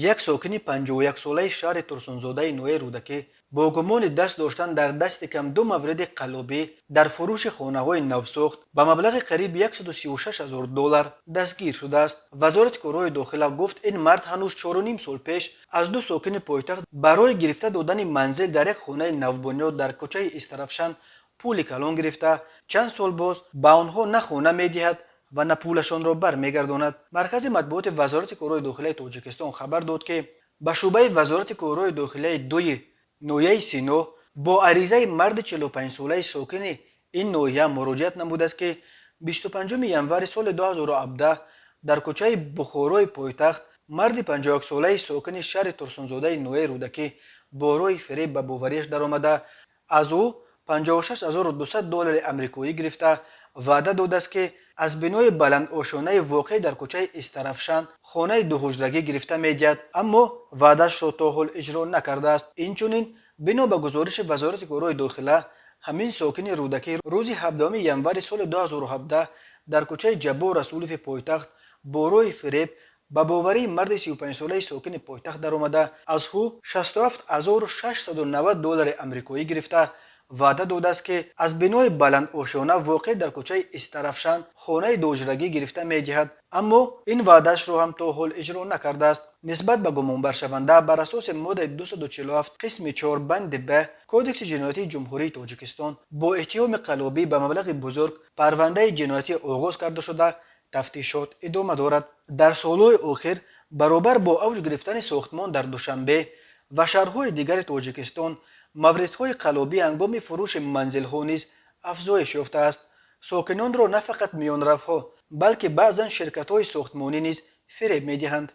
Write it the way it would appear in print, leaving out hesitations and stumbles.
یک ساکن 51 ساله شهر ترسونزاده نوی رودکی با گمان دست داشتن در دست کم دو مورد قلابی در فروش خانه‌های نوساخت به مبلغ قریب 136,000 دلار دستگیر شده است. وزارت کارهای داخله گفت این مرد هنوز 4.5 سال پیش از دو ساکن پایتخت برای گرفته دادن منزل در یک خانه نوبنیاد در کوچه استرافشان پول کلان گرفته، چند سال باز به آنها نه خانه می‌دهد و نه پولشان را برمیگرداند. مرکز مطبوعات وزارت کارهای داخلی تاجیکستان خبر داد که به شعبه وزارت کارهای داخلی دوی نویه سینو با عریضه مرد 45 ساله ساکن این نویه مراجعت نموده است که 25 ینور سال 2017 در کوچه بخارای پایتخت مرد 51 ساله ساکن شهر ترسونزاده نویه رودکی با روی فریب به باوریش درآمده از او 56,200 دلار امریکایی گرفته وعده داده است که از بنای بلند آشانه واقع در کوچه استرافشان خانه دو حجرگی گرفته می‌آید، اما وعده‌اش را تا حال اجرا نکرده است. اینچنین بنا به گزارش وزارت کارهای داخله همین ساکن رودکی روز 17 ینور سال 2017 در کوچه جبار رسولوف پایتخت با روی فریب به باوری مرد 35 ساله ساکن پایتخت درآمده از او 67,690 دلار امریکایی گرفته وعده داده است که از بنای بلند آشانه واقع در کوچه استرافشان خانه دوجرگی گرفته می‌دهد، اما این وعده‌اش را هم تا حال اجرا نکرده است. نسبت به گمانبر شونده بر اساس ماده 247 قسم 4 بند ب کودکس جنایتی جمهوری تاجیکستان با اتهام قلابی به مبلغ بزرگ پرونده جنایتی آغاز کرده شده تفتیشات ادامه دارد. در سالهای اخیر برابر با اوج گرفتن ساختمان در دوشنبه و شهرهای دیگر تاجیکستان موردهای قلابی هنگام فروش منزل‌ها نیز افزایش یافته است. ساکنان را نه فقط میانروها بلکه بعضا شرکت‌های ساختمانی نیز فریب می‌دهند.